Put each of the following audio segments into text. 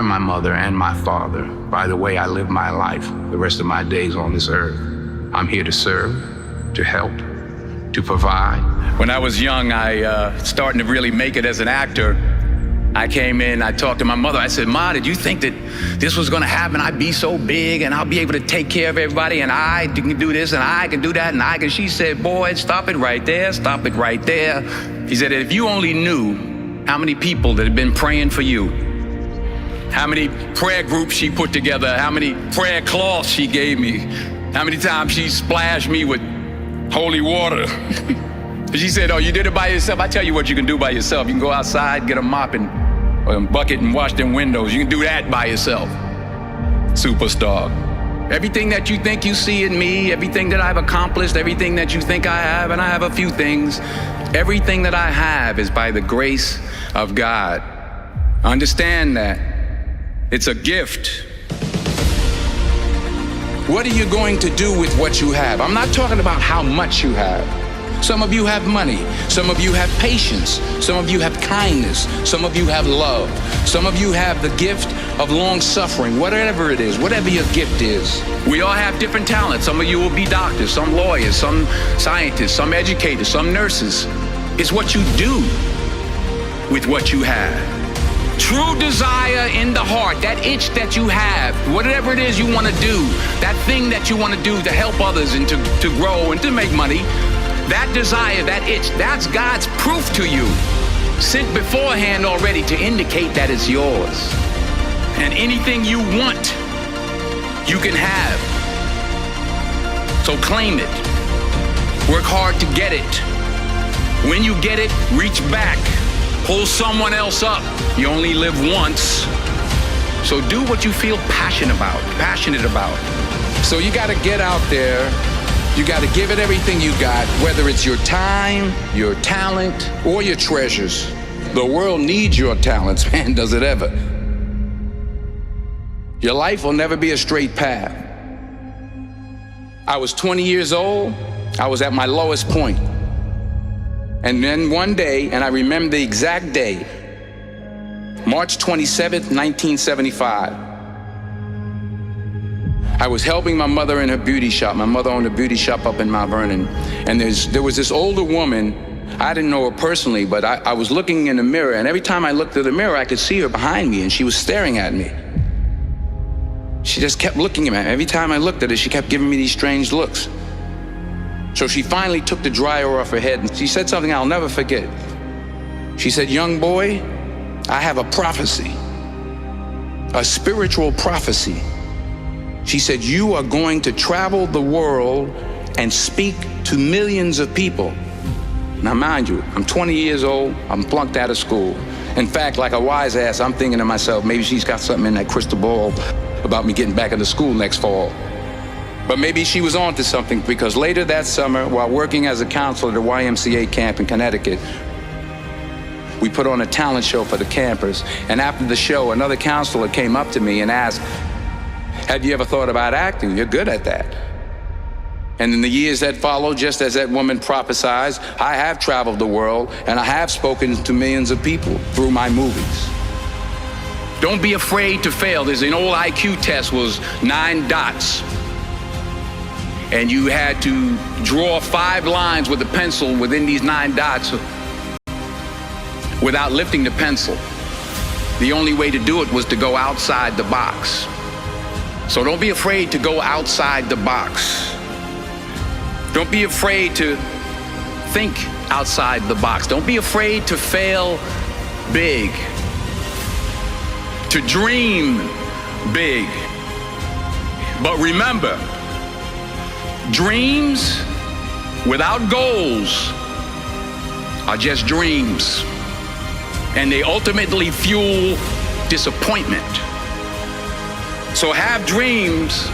my mother and my father by the way I live my life the rest of my days on this earth. I'm here to serve, to help, to provide. When I was young, starting to really make it as an actor, I came in, I talked to my mother. I said, Ma, did you think that this was gonna happen? I'd be so big and I'll be able to take care of everybody and I can do this and I can do that and I can. She said, boy, stop it right there, stop it right there. She said, if you only knew how many people that have been praying for you, how many prayer groups she put together, how many prayer cloths she gave me, how many times she splashed me with holy water. She said, oh, you did it by yourself? I tell you what you can do by yourself. You can go outside, get a mop and a bucket and wash them windows. You can do that by yourself. Superstar. Everything that you think you see in me, everything that I've accomplished, everything that you think I have, and I have a few things, everything that I have is by the grace of God. Understand that. It's a gift. What are you going to do with what you have? I'm not talking about how much you have. Some of you have money. Some of you have patience. Some of you have kindness. Some of you have love. Some of you have the gift of long suffering, whatever it is, whatever your gift is. We all have different talents. Some of you will be doctors, some lawyers, some scientists, some educators, some nurses. It's what you do with what you have. True desire in the heart, that itch that you have, whatever it is you want to do, that thing that you want to do to help others and to grow and to make money, that desire, that itch, that's God's proof to you, sent beforehand already to indicate that it's yours. And anything you want, you can have. So claim it. Work hard to get it. When you get it, reach back. Pull someone else up. You only live once. So do what you feel passionate about. So you got to get out there. You got to give it everything you got, whether it's your time, your talent, or your treasures. The world needs your talents, man, does it ever. Your life will never be a straight path. I was 20 years old. I was at my lowest point. And then one day, and I remember the exact day, March 27th, 1975, I was helping my mother in her beauty shop. My mother owned a beauty shop up in Mount Vernon. And there was this older woman. I didn't know her personally, but I was looking in the mirror, and every time I looked at the mirror, I could see her behind me, and she was staring at me. She just kept looking at me. Every time I looked at her, she kept giving me these strange looks. So she finally took the dryer off her head, and she said something I'll never forget. She said, young boy, I have a prophecy, a spiritual prophecy. She said, you are going to travel the world and speak to millions of people. Now, mind you, I'm 20 years old, I'm flunked out of school. In fact, like a wise ass, I'm thinking to myself, maybe she's got something in that crystal ball about me getting back into school next fall. But maybe she was on to something, because later that summer, while working as a counselor at a YMCA camp in Connecticut, we put on a talent show for the campers. And after the show, another counselor came up to me and asked, have you ever thought about acting? You're good at that. And in the years that followed, just as that woman prophesied, I have traveled the world and I have spoken to millions of people through my movies. Don't be afraid to fail. There's an old IQ test, was 9 dots. And you had to draw 5 lines with a pencil within these 9 dots without lifting the pencil. The only way to do it was to go outside the box. So don't be afraid to go outside the box. Don't be afraid to think outside the box. Don't be afraid to fail big, to dream big. But remember, dreams without goals are just dreams, and they ultimately fuel disappointment. So have dreams,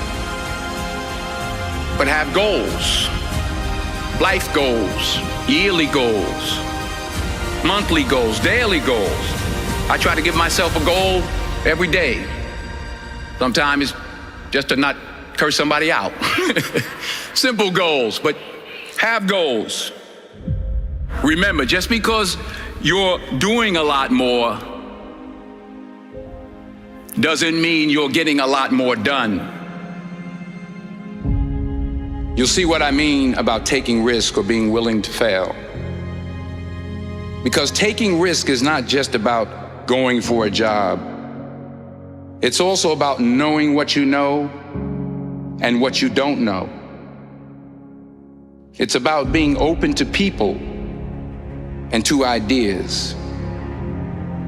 but have goals. Life goals, yearly goals, monthly goals, daily goals. I try to give myself a goal every day. Sometimes it's just to not curse somebody out. Simple goals, but have goals. Remember, just because you're doing a lot more doesn't mean you're getting a lot more done. You'll see what I mean about taking risk or being willing to fail. Because taking risk is not just about going for a job. It's also about knowing what you know and what you don't know. It's about being open to people and to ideas.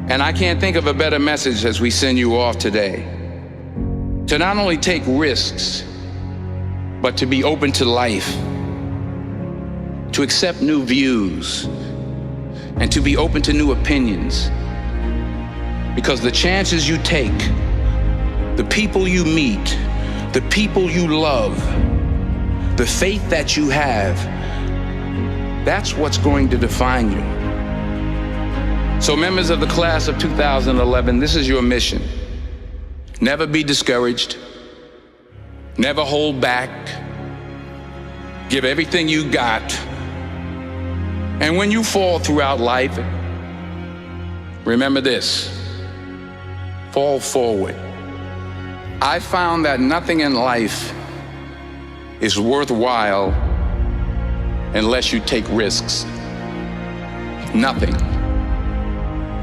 And I can't think of a better message as we send you off today. To not only take risks, but to be open to life, to accept new views, and to be open to new opinions. Because the chances you take, the people you meet, the people you love, the faith that you have, that's what's going to define you. So members of the class of 2011, this is your mission. Never be discouraged. Never hold back. Give everything you got. And when you fall throughout life, remember this: fall forward. I found that nothing in life is worthwhile unless you take risks. Nothing.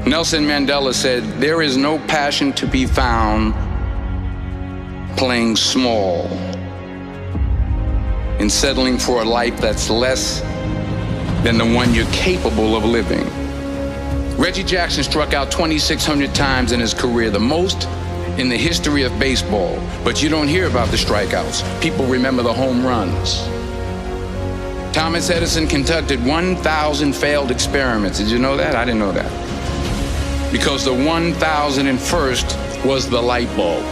Nelson Mandela said, "There is no passion to be found playing small and settling for a life that's less than the one you're capable of living." Reggie Jackson struck out 2,600 times in his career, the most in the history of baseball. But you don't hear about the strikeouts. People remember the home runs. Thomas Edison conducted 1,000 failed experiments. Did you know that? I didn't know that. Because the 1,001st was the light bulb.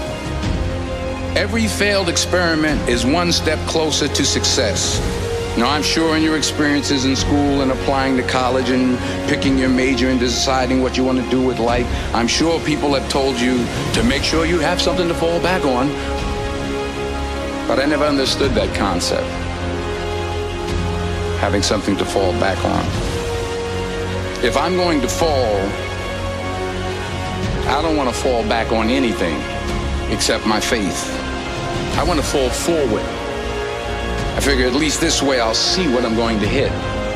Every failed experiment is one step closer to success. Now, I'm sure in your experiences in school and applying to college and picking your major and deciding what you want to do with life, I'm sure people have told you to make sure you have something to fall back on. But I never understood that concept, having something to fall back on. If I'm going to fall, I don't want to fall back on anything except my faith. I want to fall forward. I figure at least this way I'll see what I'm going to hit.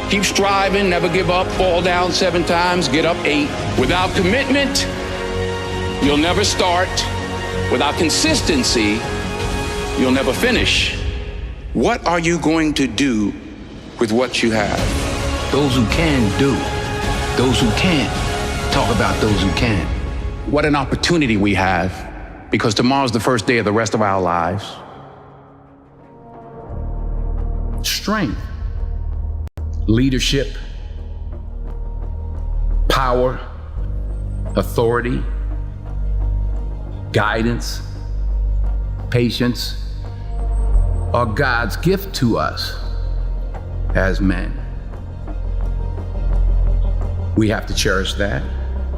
Keep striving, never give up, fall down 7 times, get up 8. Without commitment, you'll never start. Without consistency, you'll never finish. What are you going to do with what you have? Those who can do. Those who can't talk about those who can. What an opportunity we have, because tomorrow's the first day of the rest of our lives. Strength, leadership, power, authority, guidance, patience are God's gift to us as men. We have to cherish that,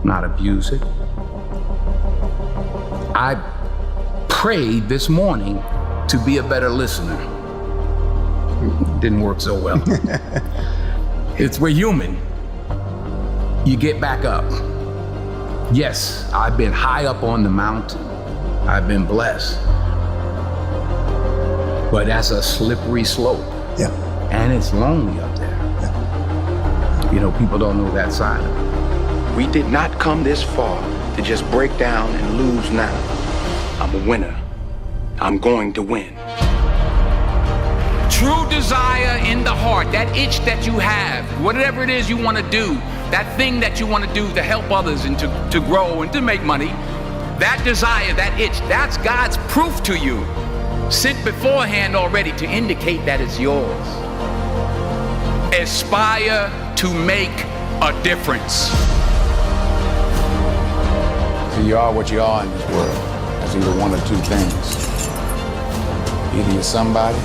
not abuse it. I prayed this morning to be a better listener. Didn't work so well. We're human. You get back up. Yes, I've been high up on the mountain. I've been blessed. But that's a slippery slope. Yeah. And it's lonely up there. Yeah. You know, people don't know that side of it. We did not come this far to just break down and lose now. I'm a winner. I'm going to win. True desire in the heart, that itch that you have, whatever it is you want to do, that thing that you want to do to help others and to grow and to make money, that desire, that itch, that's God's proof to you, sent beforehand already to indicate that it's yours. Aspire to make a difference. So you are what you are in this world. That's either one or 2 things. Either you're somebody,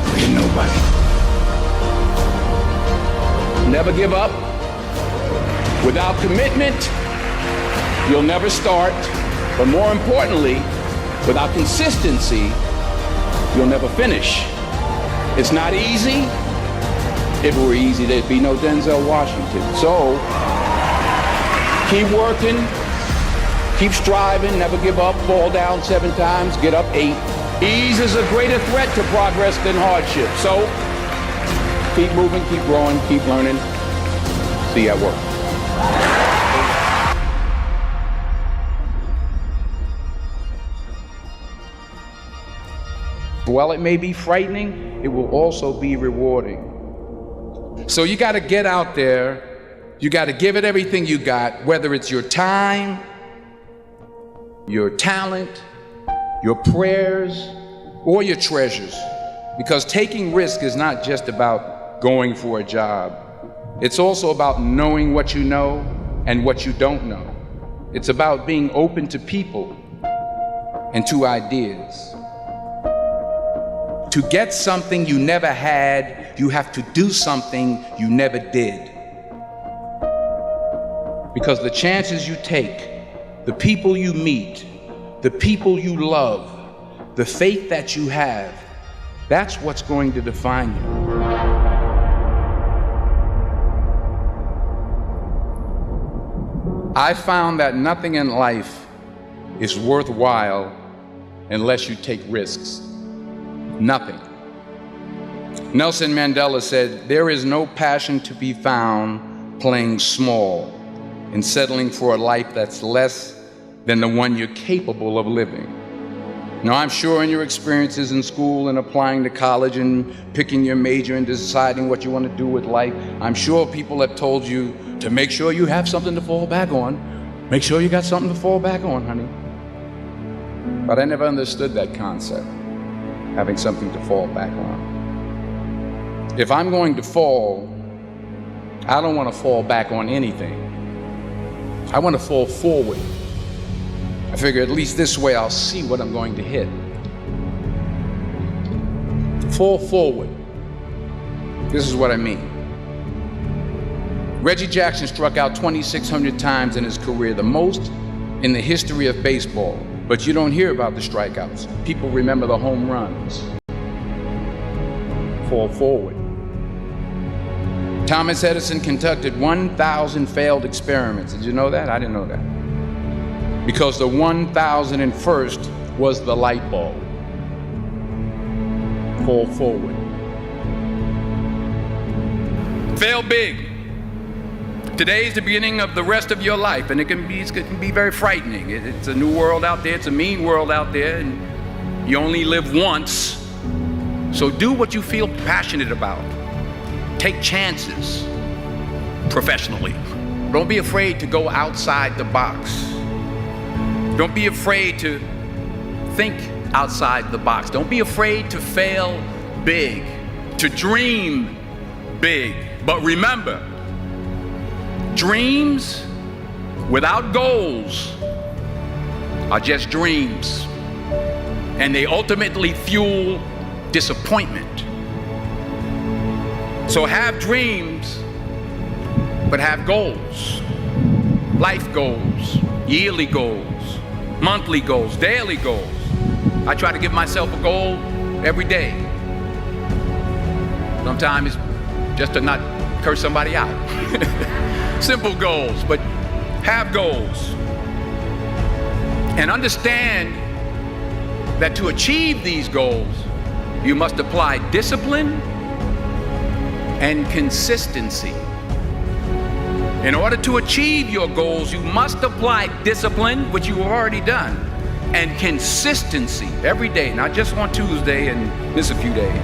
or you're nobody. Never give up. Without commitment, you'll never start. But more importantly, without consistency, you'll never finish. It's not easy. If it were easy, there'd be no Denzel Washington. So, keep working, Keep striving, never give up, fall down 7 times, get up 8. Ease is a greater threat to progress than hardship. So, keep moving, keep growing, keep learning. See you at work. While it may be frightening, it will also be rewarding. So you got to get out there. You got to give it everything you got, whether it's your time, your talent, your prayers, or your treasures. Because taking risk is not just about going for a job. It's also about knowing what you know and what you don't know. It's about being open to people and to ideas. To get something you never had, you have to do something you never did. Because the chances you take, the people you meet, the people you love, the faith that you have, that's what's going to define you. I found that nothing in life is worthwhile unless you take risks. Nothing. Nelson Mandela said, "There is no passion to be found playing small and settling for a life that's less than the one you're capable of living." Now, I'm sure in your experiences in school and applying to college and picking your major and deciding what you want to do with life, I'm sure people have told you to make sure you have something to fall back on. Make sure you got something to fall back on, honey. But I never understood that concept, having something to fall back on. If I'm going to fall, I don't want to fall back on anything. I want to fall forward. I figure at least this way I'll see what I'm going to hit. Fall forward. This is what I mean. Reggie Jackson struck out 2,600 times in his career, the most in the history of baseball. But you don't hear about the strikeouts. People remember the home runs. Fall forward. Thomas Edison conducted 1,000 failed experiments. Did you know that? I didn't know that. Because the 1,001st was the light bulb. Fall forward. Fail big. Today is the beginning of the rest of your life, and it can be very frightening. It's a new world out there. It's a mean world out there, and you only live once. So do what you feel passionate about. Take chances professionally. Don't be afraid to go outside the box. Don't be afraid to think outside the box. Don't be afraid to fail big, to dream big. But remember, dreams without goals are just dreams, and they ultimately fuel disappointment. So have dreams, but have goals. Life goals, yearly goals, monthly goals, daily goals. I try to give myself a goal every day. Sometimes it's just to not curse somebody out. Simple goals, but have goals. And understand that to achieve these goals, you must apply discipline and consistency. In order to achieve your goals, you must apply discipline, which you have already done, and consistency every day, not just on Tuesday and miss a few days.